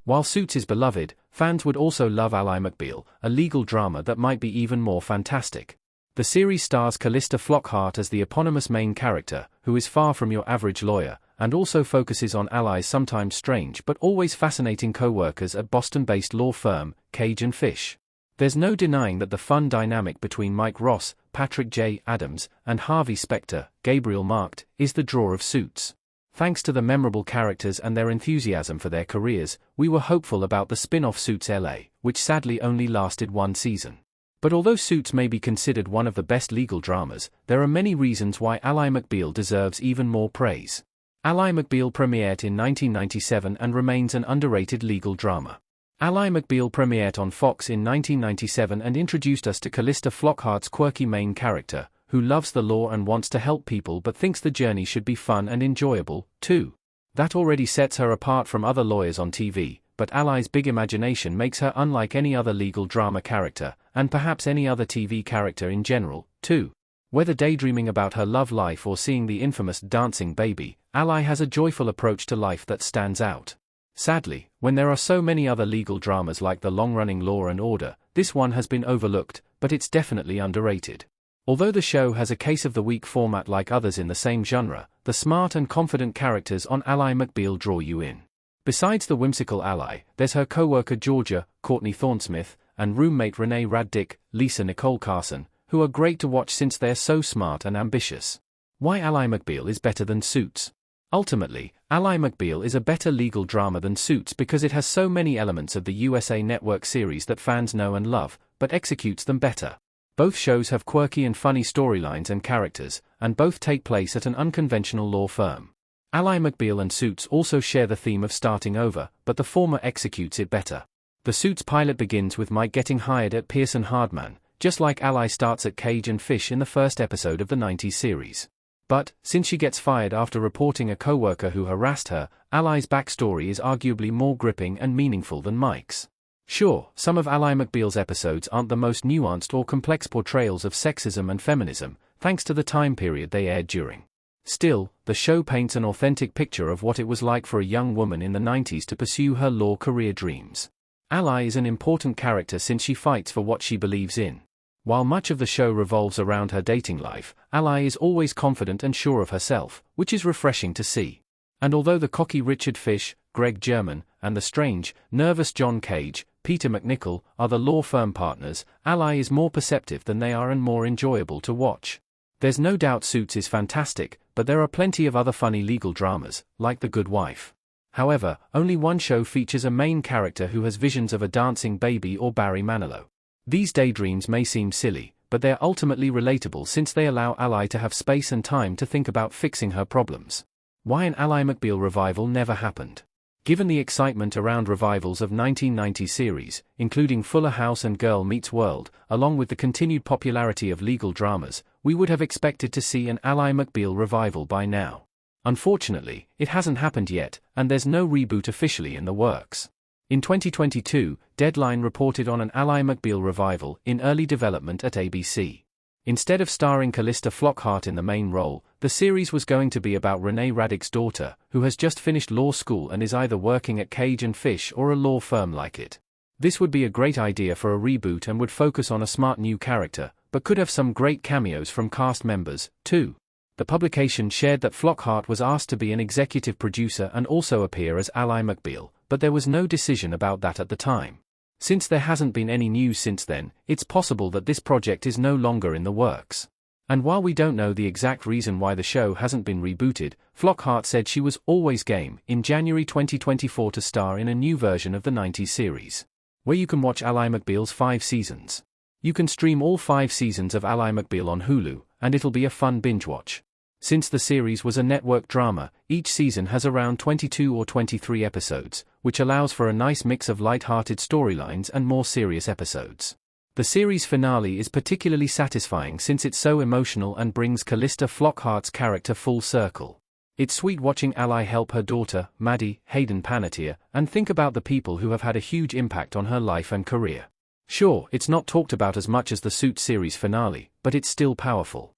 While Suits is beloved, fans would also love Ally McBeal, a legal drama that might be even more fantastic. The series stars Callista Flockhart as the eponymous main character, who is far from your average lawyer, and also focuses on Ally's sometimes strange but always fascinating co-workers at Boston-based law firm, Cage & Fish. There's no denying that the fun dynamic between Mike Ross, Patrick J. Adams, and Harvey Specter, Gabriel Marked, is the draw of Suits. Thanks to the memorable characters and their enthusiasm for their careers, we were hopeful about the spin-off Suits LA, which sadly only lasted one season. But although Suits may be considered one of the best legal dramas, there are many reasons why Ally McBeal deserves even more praise. Ally McBeal premiered in 1997 and remains an underrated legal drama. Ally McBeal premiered on Fox in 1997 and introduced us to Callista Flockhart's quirky main character, who loves the law and wants to help people but thinks the journey should be fun and enjoyable, too. That already sets her apart from other lawyers on TV, but Ally's big imagination makes her unlike any other legal drama character, and perhaps any other TV character in general, too. Whether daydreaming about her love life or seeing the infamous dancing baby, Ally has a joyful approach to life that stands out. Sadly, when there are so many other legal dramas like the long-running Law and Order, this one has been overlooked, but it's definitely underrated. Although the show has a case of the week format like others in the same genre, the smart and confident characters on Ally McBeal draw you in. Besides the whimsical Ally, there's her co-worker Georgia, Courtney Thornesmith, and roommate Renee Raddick, Lisa Nicole Carson, who are great to watch since they're so smart and ambitious. Why Ally McBeal is better than Suits? Ultimately, Ally McBeal is a better legal drama than Suits because it has so many elements of the USA Network series that fans know and love, but executes them better. Both shows have quirky and funny storylines and characters, and both take place at an unconventional law firm. Ally McBeal and Suits also share the theme of starting over, but the former executes it better. The Suits pilot begins with Mike getting hired at Pearson Hardman, just like Ally starts at Cage & Fish in the first episode of the 90s series. But, since she gets fired after reporting a co-worker who harassed her, Ally's backstory is arguably more gripping and meaningful than Mike's. Sure, some of Ally McBeal's episodes aren't the most nuanced or complex portrayals of sexism and feminism, thanks to the time period they aired during. Still, the show paints an authentic picture of what it was like for a young woman in the 90s to pursue her law career dreams. Ally is an important character since she fights for what she believes in. While much of the show revolves around her dating life, Ally is always confident and sure of herself, which is refreshing to see. And although the cocky Richard Fish, Greg German, and the strange, nervous John Cage, Peter McNichol, are the law firm partners, Ally is more perceptive than they are and more enjoyable to watch. There's no doubt Suits is fantastic, but there are plenty of other funny legal dramas, like The Good Wife. However, only one show features a main character who has visions of a dancing baby or Barry Manilow. These daydreams may seem silly, but they're ultimately relatable since they allow Ally to have space and time to think about fixing her problems. Why an Ally McBeal revival never happened? Given the excitement around revivals of 1990s series, including Fuller House and Girl Meets World, along with the continued popularity of legal dramas, we would have expected to see an Ally McBeal revival by now. Unfortunately, it hasn't happened yet, and there's no reboot officially in the works. In 2022, Deadline reported on an Ally McBeal revival in early development at ABC. Instead of starring Callista Flockhart in the main role, the series was going to be about Renee Raddick's daughter, who has just finished law school and is either working at Cage & Fish or a law firm like it. This would be a great idea for a reboot and would focus on a smart new character, but could have some great cameos from cast members, too. The publication shared that Flockhart was asked to be an executive producer and also appear as Ally McBeal, but there was no decision about that at the time. Since there hasn't been any news since then, it's possible that this project is no longer in the works. And while we don't know the exact reason why the show hasn't been rebooted, Flockhart said she was always game in January 2024 to star in a new version of the 90s series, where you can watch Ally McBeal's 5 seasons. You can stream all 5 seasons of Ally McBeal on Hulu, and it'll be a fun binge watch. Since the series was a network drama, each season has around 22 or 23 episodes, which allows for a nice mix of light-hearted storylines and more serious episodes. The series finale is particularly satisfying since it's so emotional and brings Callista Flockhart's character full circle. It's sweet watching Ally help her daughter, Maddie, Hayden Panettiere, and think about the people who have had a huge impact on her life and career. Sure, it's not talked about as much as the Suits series finale, but it's still powerful.